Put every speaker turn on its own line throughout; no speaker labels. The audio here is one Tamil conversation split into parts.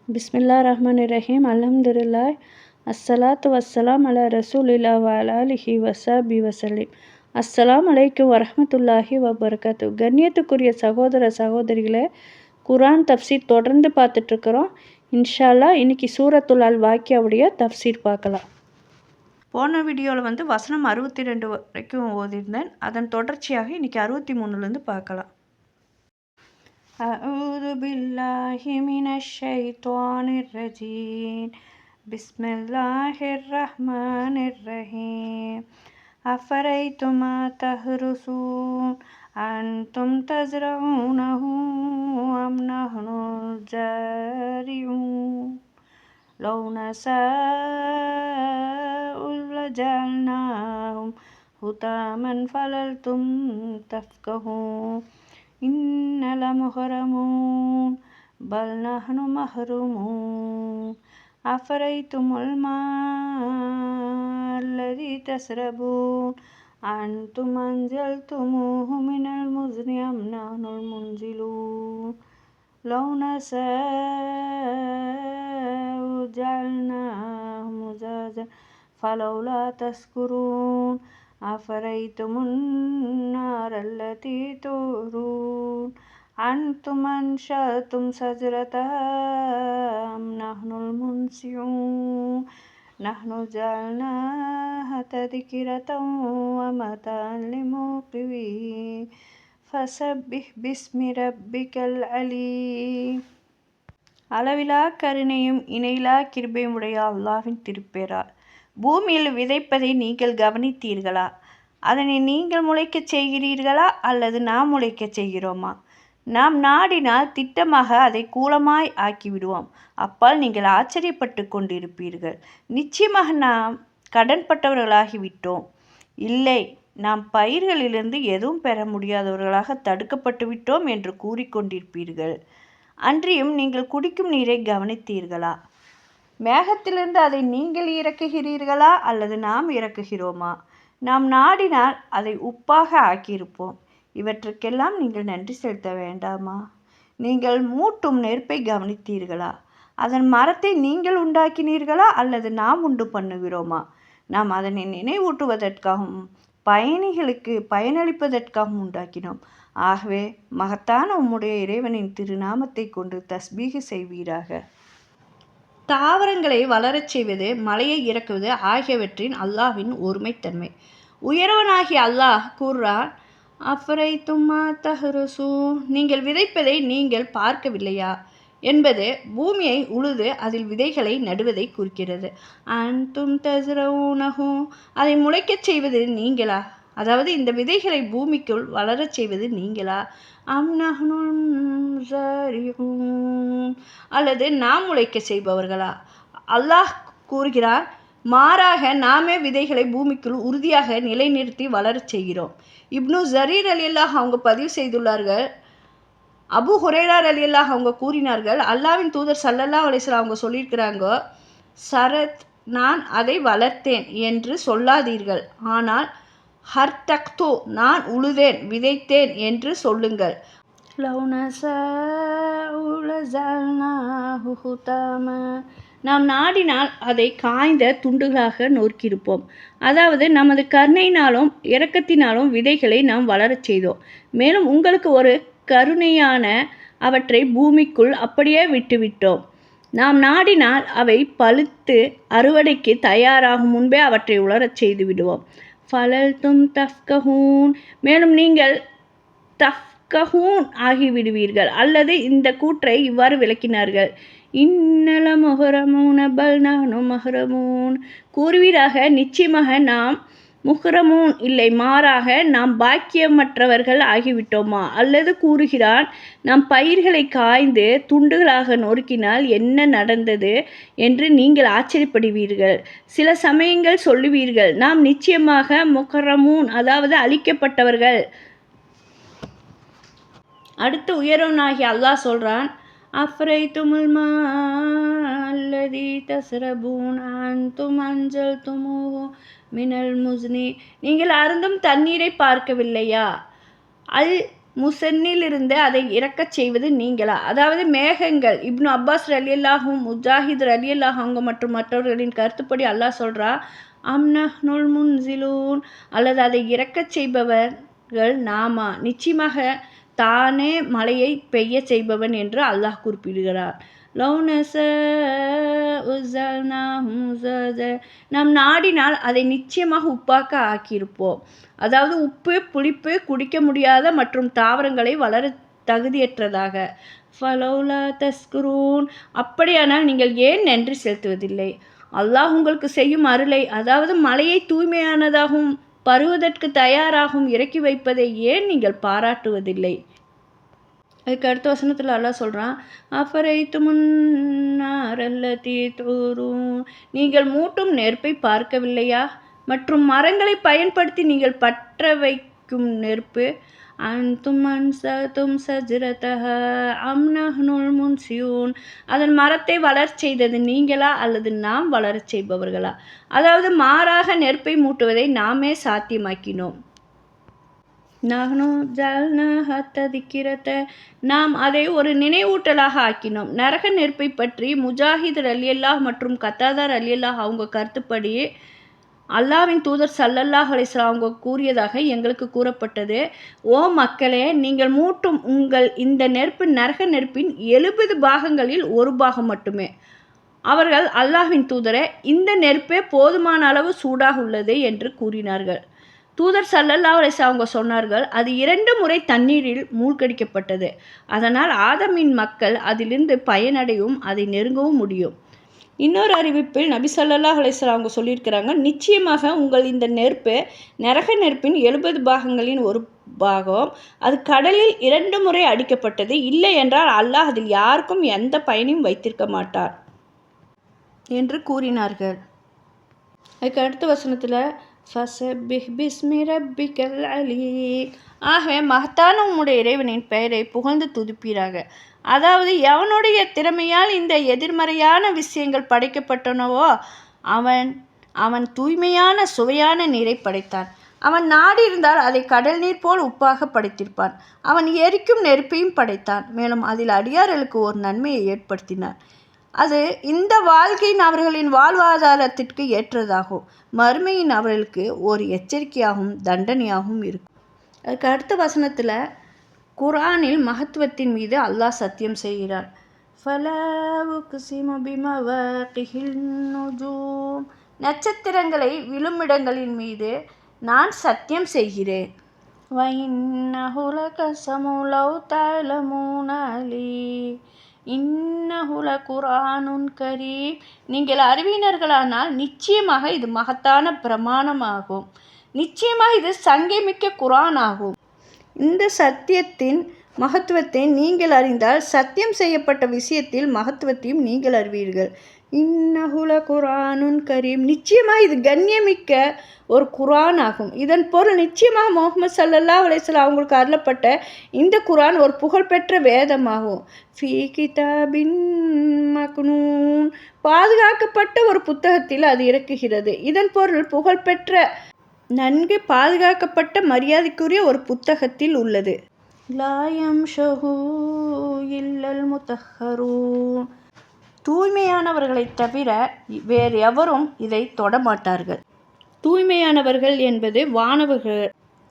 பிஸ்மில்லாஹிர்ரஹ்மானிர்ரஹீம். அல்ஹம்துலில்லாஹ். அஸ்ஸலாத்து வஸ்ஸலாம் அலா ரசூலில்லாஹ் வ அலா ஆலிஹி வஸஹ்பி வஸல்லிம். அஸ்ஸலாமு அலைக்கும் வரஹ்மத்துல்லாஹி வபரகாத்து. கண்ணியத்துக்குரிய சகோதர சகோதரிகளே, குர்ஆன் தஃப்சீர் தொடர்ந்து பார்த்துட்ருக்குறோம். இன்ஷா அல்லாஹ் இன்னைக்கு சூரத்துல் அல் வாக்கியாவுடைய தஃப்சீர் பார்க்கலாம். போன வீடியோவில் வசனம் 62 வரைக்கும் ஓதியிருந்தேன். அதன் தொடர்ச்சியாக இன்னைக்கு 63லேருந்து பார்க்கலாம். أعوذ بالله من الشيطان الرجيم. بسم الله الرحمن الرحيم. أفرأيتم ما تحرثون أنتم تزرعونه أم نحن الزارعون لو نشاء لجعلناهم حطاما فظلتم تفكهون إن لمغرمون بل نحن محرومون أفرأيتم الماء الذي تشربون أنتم أنزلتموه من المزن أم نحن المنزلون لو نشاء جعلناه مجاجا فلولا تشكرون أفرأيتم النار التي تورون أنتم أنشأتم شجرتها أم نحن المنشئون نحن جعلناها تذكرة ومتاعا للمقوين فسبح باسم ربك العليم. அளவிலா கருணையும் இணையிலா கிருபையும் உடைய அல்லாஹ்வின் திருப்பெயரால். பூமியில் விதைப்பதை நீங்கள் கவனித்தீர்களா? அதனை நீங்கள் முளைக்கச் செய்கிறீர்களா அல்லது நாம் முளைக்கச் செய்கிறோமா? நாம் நாடினால் திட்டமாக அதை கூலமாய் ஆக்கிவிடுவோம். அப்பால் நீங்கள் ஆச்சரியப்பட்டு கொண்டிருப்பீர்கள். நிச்சயமாக நாம் கடன்பட்டவர்களாகிவிட்டோம். இல்லை, நாம் பயிர்களிலிருந்து எதுவும் பெற முடியாதவர்களாக தடுக்கப்பட்டு விட்டோம் என்று கூறிக்கொண்டிருப்பீர்கள். அன்றியும் நீங்கள் குடிக்கும் நீரை கவனித்தீர்களா? மேகத்திலிருந்து அதை நீங்கள் இறக்குகிறீர்களா அல்லது நாம் இறக்குகிறோமா? நாம் நாடினால் அதை உப்பாக ஆக்கியிருப்போம். இவற்றுக்கெல்லாம் நீங்கள் நன்றி செலுத்த வேண்டாமா? நீங்கள் மூட்டும் நெருப்பை கவனித்தீர்களா? அதன் மரத்தை நீங்கள் உண்டாக்கினீர்களா அல்லது நாம் உண்டு பண்ணுகிறோமா? நாம் அதனை நினைவூட்டுவதற்காகவும் பயணிகளுக்கு பயனளிப்பதற்காகவும் உண்டாக்கினோம். ஆகவே மகத்தான உம்முடைய இறைவனின் திருநாமத்தை கொண்டு தஸ்பீஹ் செய்வீராக. தாவரங்களை வளரச் செய்வது, மழையை இறக்குவது ஆகியவற்றின் அல்லாஹ்வின் ஒருமைத்தன்மை. உயர்வனாகிய அல்லாஹ் கூறுறான், அஃபரைத்தும் மா தஹ்ருசூன், நீங்கள் விதைப்பதை நீங்கள் பார்க்கவில்லையா என்பது பூமியை உழுது அதில் விதைகளை நடுவதை குறிக்கிறது. அன்தும் தஸ்ரஊனஹு, அதை முளைக்கச் செய்வது நீங்களா? அதாவது இந்த விதைகளை பூமிக்குள் வளரச் செய்வது நீங்களா? அம் நஹ்னுல் ஜாரிஊன், அல்லது நாம் முளைக்க செய்பவர்களா? அல்லாஹ் கூறுகிறான், மாறாக நாமே விதைகளை பூமிக்குள் உறுதியாக நிலைநிறுத்தி வளரச் செய்கிறோம். இப்னு ஜரீர் ரலியல்லாஹு அவங்க பதிவு செய்துள்ளார்கள். அபு ஹுரைரா ரலியல்லாஹு அவங்க கூறினார்கள், அல்லாஹ்வின் தூதர் ஸல்லல்லாஹு அலைஹி வஸல்லம் அவங்க சொல்லியிருக்கிறாங்க, சரத் நான் அதை வளர்த்தேன் என்று சொல்லாதீர்கள், ஆனால் ஹர்தக்து நான் உழுதேன் விதைத்தேன் என்று சொல்லுங்கள். லவ் நஸாஉ லஜஅல்னாஹு ஹுதாமா, நாம் நாடினால் அதை காய்ந்த துண்டுகளாக நொறுக்கியிருப்போம். அதாவது நமது கருணையினாலும் இரக்கத்தினாலும் விதைகளை நாம் வளரச் செய்தோம். மேலும் உங்களுக்கு ஒரு கருணையான அவற்றை பூமிக்குள் அப்படியே விட்டுவிட்டோம். நாம் நாடினால் அவை பழுத்து அறுவடைக்கு தயாராகும் முன்பே அவற்றை உலரச் செய்து விடுவோம். ஃபலல்தும் தஃப்கஹூன், மேலும் நீங்கள் தஃப்கஹூன் ஆகிவிடுவீர்கள். அல்லது இந்த கூற்றை இவ்வாறு விளக்கினார்கள், இன்னல முஹரமூன பல் நஹ்னு மஹ்ரமூன், கூறுவீராக நிச்சயமாக நாம் முஹ்ரமூன் இல்லை, மாறாக நாம் பாக்கியமற்றவர்கள் ஆகிவிட்டோமா? அல்லது கூறுகிறான், நாம் பயிர்களை காய்ந்து துண்டுகளாக நொறுக்கினால் என்ன நடந்தது என்று நீங்கள் ஆச்சரியப்படுவீர்கள். சில சமயங்கள் சொல்லுவீர்கள், நாம் நிச்சயமாக முஹ்ரமூன், அதாவது அழிக்கப்பட்டவர்கள். அடுத்து உயர்வனாகிய அல்லாஹ் சொல்றான், அஃபரைத்துமுல் மா அல்லதி தஸ்ரபூன் அன்தும் அன்ஸல்துமூஹு மினல் முஸ்னி, நீங்கள் அருந்தும் தண்ணீரை பார்க்கவில்லையா? அல் முசன்னிலிருந்து அதை இறக்கச் செய்வது நீங்களா? அதாவது மேகங்கள். இப்னு அப்பாஸ் ரலியல்லாஹும் முஜாஹித் ரலியல்லாஹு அவங்க மற்றும் மற்றவர்களின் கருத்துப்படி அல்லாஹ் சொல்றா, அம்னஹ்னுல் முன்சிலூன், அல்லது அதை இறக்கச் செய்பவர்கள் நாமா, நிச்சயமாக தானே மழையை பெய்ய செய்பவன் என்று அல்லாஹ் குறிப்பிடுகிறார். நாம் நாடினால் அதை நிச்சயமாக உப்பாக்க ஆக்கியிருப்போம். அதாவது உப்பு, புளிப்பு, குடிக்க முடியாத மற்றும் தாவரங்களை வளர தகுதியற்றதாக. ஃபலௌலா தஸ்குரூன், அப்படியானால் நீங்கள் ஏன் நன்றி செலுத்துவதில்லை? அல்லாஹ் உங்களுக்கு செய்யும் அருளை, அதாவது மழையை தூய்மையானதாகவும் பருவதற்கு தயாராகவும் இறக்கி வைப்பதை ஏன் நீங்கள் பாராட்டுவதில்லை? அதுக்கு அடுத்த வசனத்தில் அல்லாஹ் சொல்கிறான், அஃபரைத்து முன்னாரல்லதி தூரும், நீங்கள் மூட்டும் நெருப்பை பார்க்கவில்லையா? மற்றும் மரங்களை பயன்படுத்தி நீங்கள் பற்ற வைக்கும் நெருப்பு. அன்தும் அன்சதும் சஜ்ரதஹ அம் நஹ்னுல் முன்சியூன், அதன் மரத்தை வளரச் செய்தது நீங்களா அல்லது நாம் வளரச் செய்பவர்களா? அதாவது மாறாக நெருப்பை மூட்டுவதை நாமே சாத்தியமாக்கினோம். நஹ்னு ஜஅல்னாஹா தذ்கிரத, நாம் அதை ஒரு நினைவூட்டலாக ஆக்கினோம். நரக நெருப்பை பற்றி முஜாஹித் ரலியல்லாஹ் மற்றும் கத்தாதா ரலியல்லாஹ் அவங்க கருத்துப்படி அல்லாஹ்வின் தூதர் ஸல்லல்லாஹு அலைஹி வஸல்லம் அவங்க கூறியதாக எங்களுக்கு கூறப்பட்டது, ஓ மக்களே, நீங்கள் மூட்டும் உங்கள் இந்த நெருப்பு நரக நெருப்பின் 70 பாகங்களில் ஒரு பாகம் மட்டுமே. அவர்கள், அல்லாஹ்வின் தூதரே, இந்த நெருப்பே போதுமான அளவு சூடாக உள்ளது என்று கூறினார்கள். தூதர் ஸல்லல்லாஹு அலைஹி வஸல்லம் அவங்க சொன்னார்கள், அது 2 முறை தண்ணீரில் மூழ்கடிக்கப்பட்டது. அதனால் ஆதமின் மக்கள் அதிலிருந்து பயனடையவும் அதை நெருங்கவும் முடியும். இன்னொரு அறிவிப்பில் நபி ஸல்லல்லாஹு அலைஹி வஸல்லம் அவங்க சொல்லியிருக்கிறாங்க, நிச்சயமாக உங்கள் இந்த நெருப்பு நரக நெருப்பின் 70 பாகங்களின் ஒரு பாகம். அது கடலில் 2 முறை அடிக்கப்பட்டது. இல்லை என்றால் அல்லாஹ் அதில் யாருக்கும் எந்த பயனையும் வைத்திருக்க மாட்டார் என்று கூறினார்கள். அதுக்கு அடுத்த வசனத்தில் ஃபஸப்பிஹ் பிஸ்மி ரப்பிக்கல் அலீம், ஆகவே மகத்தான உம்முடைய இறைவனின் பெயரை புகழ்ந்து துதிப்பீராக. அதாவது எவனுடைய திறமையால் இந்த எதிர்மறையான விஷயங்கள் படைக்கப்பட்டனவோ அவன் தூய்மையான சுவையான நீரை படைத்தான். அவன் நாடி இருந்தால் அதை கடல் நீர் போல் உப்பாக படைத்திருப்பான். அவன் எரிக்கும் நெருப்பையும் படைத்தான். மேலும் அதில் அடியார்களுக்கு ஒரு நன்மையை ஏற்படுத்தினான். அது இந்த வாழ்க்கையின் அவர்களின் வாழ்வாதாரத்திற்கு ஏற்றதாகும், மறுமையின் அவர்களுக்கு ஒரு எச்சரிக்கையாகவும் தண்டனையாகவும் இருக்கும். அதுக்கு அடுத்த வசனத்தில் குர்ஆனில் மகத்துவத்தின் மீது அல்லாஹ் சத்தியம் செய்கிறார். ஃபலா உக்ஸிமு பிமவாகிஹின் நுஜூம், நட்சத்திரங்களை விழுமிடங்களின் மீது நான் சத்தியம் செய்கிறேன். வஇன்னஹு லகஸமு லவ் தஅலமூன அலீம் இன்னஹு லகுர்ஆனுன் கரீம், நீங்கள் அறிவினர்களானால் நிச்சயமாக இது மகத்தான பிரமாணமாகும். நிச்சயமாக இது சங்கைமிக்க குர்ஆன் ஆகும். இந்த சத்தியத்தின் மகத்துவத்தை நீங்கள் அறிந்தால் சத்தியம் செய்யப்பட்ட விஷயத்தில் மகத்துவத்தையும் நீங்கள் அறிவீர்கள். இன்னஹு லகுர்ஆனுன் கரீம், நிச்சயமாக இது கண்ணியமிக்க ஒரு குர்ஆன் ஆகும். இதன் பொருள், நிச்சயமாக முஹம்மது ஸல்லல்லாஹு அலைஹி வஸல்லம் அவங்களுக்கு அருளப்பட்ட இந்த குர்ஆன் ஒரு புகழ்பெற்ற வேதமாகும். ஃபீ கிதாபின் மக்னூன், பாதுகாக்கப்பட்ட ஒரு புத்தகத்தில் அது இறக்குகிறது. இதன் பொருள், புகழ்பெற்ற நன்கு பாதுகாக்கப்பட்ட மரியாதைக்குரிய ஒரு புத்தகத்தில் உள்ளது. லா யம்ஷஹு இல்லல் முத்தஹ்ஹரூன், தூய்மையானவர்களை தவிர வேறு எவரும் இதை தொடமாட்டார்கள். தூய்மையானவர்கள் என்பது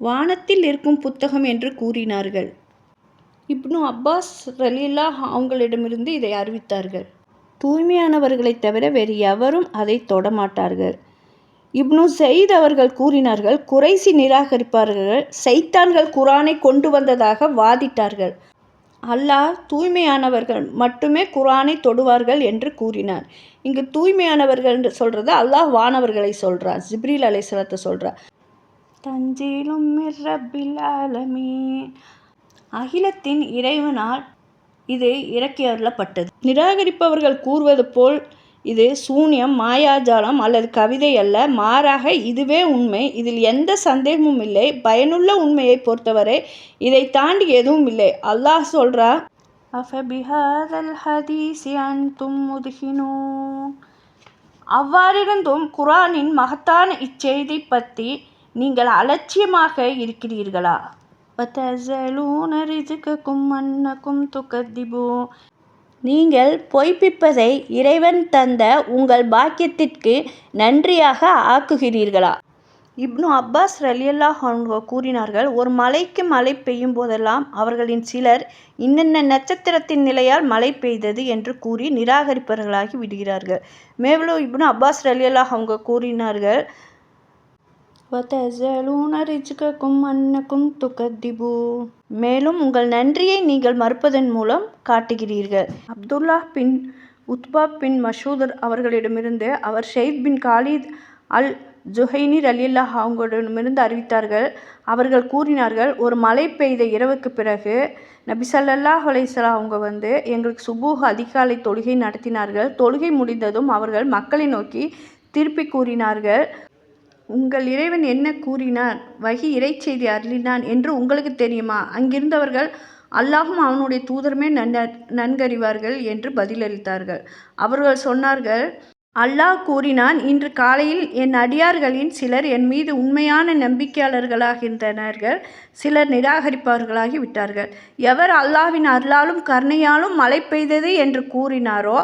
வானத்தில் இருக்கும் புத்தகம் என்று கூறினார்கள். இப்னு அப்பாஸ் ரலியல்லாஹு அவங்களிடமிருந்து இதை அறிவித்தார்கள். தூய்மையானவர்களை தவிர வேறு எவரும் அதை தொடமாட்டார்கள். இப்னு ஸயீத் அவர்கள் கூறினார்கள், குறைசி நிராகரிப்பார்கள் சைத்தான்கள் குர்ஆனை கொண்டு வந்ததாக வாதிட்டார்கள். அல்லாஹ் தூய்மையானவர்கள் மட்டுமே குர்ஆனை தொடுவார்கள் என்று கூறினார். இங்கு தூய்மையானவர்கள் என்று சொல்கிறது அல்லாஹ் வானவர்களை சொல்கிறார், ஜிப்ரீல் அலைஹிஸ்ஸலாத்தை சொல்கிறார். தன்ஜீலும் மிர் ரப்பில் ஆலமீன், அகிலத்தின் இறைவனால் இது இறக்கி அருளப்பட்டது. நிராகரிப்பவர்கள் கூறுவது போல் இது சூனியம், மாயாஜாலம் அல்லது கவிதை அல்ல, மாறாக இதுவே உண்மை. இதில் எந்த சந்தேகமும் இல்லை. பயனுள்ள உண்மையை பொறுத்தவரை இதை தாண்டி எதுவும் இல்லை. அல்லாஹ் சொல்றார், அஃபபிஹாதல் ஹதீஸி அன்தும் முத்ஹினூன், அவ்வாறிருந்தும் குர்ஆனின் மகத்தான இச்செய்தி பற்றி நீங்கள் அலட்சியமாக இருக்கிறீர்களா? وَتَزْعُمُونَ رِزْقَكُمْ أَنَّكُمْ تُكَذِّبُونَ நீங்கள் பொய்ப்பிப்பதை இறைவன் தந்த உங்கள் பாக்கியத்திற்கு நன்றியாக ஆக்குகிறீர்களா? இப்னு அப்பாஸ் ரலியல்லாஹு அன்ஹு கூறினார்கள், ஒரு மலைக்கு மழை பெய்யும் போதெல்லாம் அவர்களின் சிலர் இன்னென்ன நட்சத்திரத்தின் நிலையால் மழை பெய்தது என்று கூறி நிராகரிப்பவர்களாகி விடுகிறார்கள். மேலும் இப்னு அப்பாஸ் ரலியல்லாஹு அன்ஹு கூறினார்கள், وَتَزْعُمُونَ رِزْقَكُمْ أَنَّكُمْ تُكَذِّبُونَ மேலும் உங்கள் நன்றியை நீங்கள் மறுப்பதன் மூலம் காட்டுகிறீர்கள். அப்துல்லாஹ் பின் உத்பா பின் மசூத் அவர்களிடமிருந்து அவர் ஷைத் பின் காலித் அல் ஜுஹைனி ரலியல்லாஹு அன்ஹுவிடமிருந்து அறிவித்தார்கள். அவர்கள் கூறினார்கள், ஒரு மழை பெய்த இரவுக்கு பிறகு நபி ஸல்லல்லாஹு அலைஹி வஸல்லம் அவங்க எங்களுக்கு சுபூஹ் அதிகாலை தொழுகை நடத்தினார்கள். தொழுகை முடிந்ததும் அவர்கள் மக்களை நோக்கி திருப்பி கூறினார்கள், உங்கள் இறைவன் என்ன கூறினார், வஹி இறைச்செய்தி அருளினான் என்று உங்களுக்கு தெரியுமா? அங்கிருந்தவர்கள், அல்லாஹும் அவனுடைய தூதருமே நன்கறிவார்கள் என்று பதிலளித்தார்கள். அவர்கள் சொன்னார்கள், அல்லாஹ் கூறினான், இன்று காலையில் என் அடியார்களின் சிலர் என் மீது உண்மையான நம்பிக்கையாளர்களாகின்றனர், சிலர் நிராகரிப்பவர்களாகி விட்டார்கள். எவர் அல்லாஹ்வின் அருளாலும் கருணையாலும் மழை பெய்தது என்று கூறினாரோ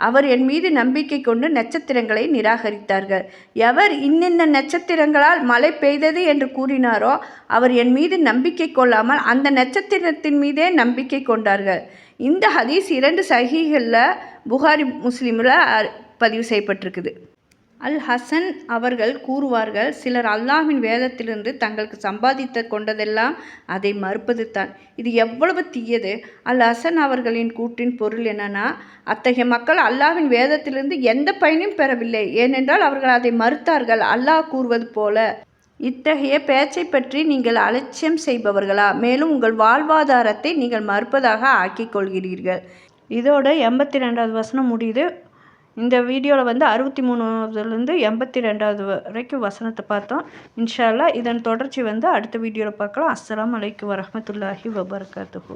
அவர் என் மீது நம்பிக்கை கொண்டு நட்சத்திரங்களை நிராகரித்தார்கள். எவர் இன்னென்ன நட்சத்திரங்களால் மழை பெய்தது என்று கூறினாரோ அவர் என் மீது நம்பிக்கை கொள்ளாமல் அந்த நட்சத்திரத்தின் மீதே நம்பிக்கை கொண்டார்கள். இந்த ஹதீஸ் 2 சஹீஹ்களில் புகாரி முஸ்லிமில் பதிவு செய்யப்பட்டிருக்குது. அல் ஹசன் அவர்கள் கூறுவார்கள், சிலர் அல்லாஹ்வின் வேதத்திலிருந்து தங்களுக்கு சம்பாதித்து கொண்டதெல்லாம் அதை மறுப்பது தான். இது எவ்வளவு தீயது! அல் ஹசன் அவர்களின் கூற்றின் பொருள் என்னன்னா, அத்தகைய மக்கள் அல்லாஹ்வின் வேதத்திலிருந்து எந்த பயனையும் பெறவில்லை, ஏனென்றால் அவர்கள் அதை மறுத்தார்கள். அல்லாஹ் கூறுவது போல, இத்தகைய பேச்சை பற்றி நீங்கள் அலட்சியம் செய்பவர்களா? மேலும் உங்கள் வாழ்வாதாரத்தை நீங்கள் மறுப்பதாக ஆக்கிக் கொள்கிறீர்கள். இதோட 82வது வசனம் முடியுது. இந்த வீடியோவில் 63லேருந்து 82வது வரைக்கும் வசனத்தை பார்த்தோம். இன்ஷா அல்லாஹ் இதன் தொடர்ச்சி அடுத்த வீடியோவில் பார்க்கலாம். அஸ்ஸலாமு அலைக்கும் வரஹ்மத்துல்லாஹி வபரகாத்துஹு.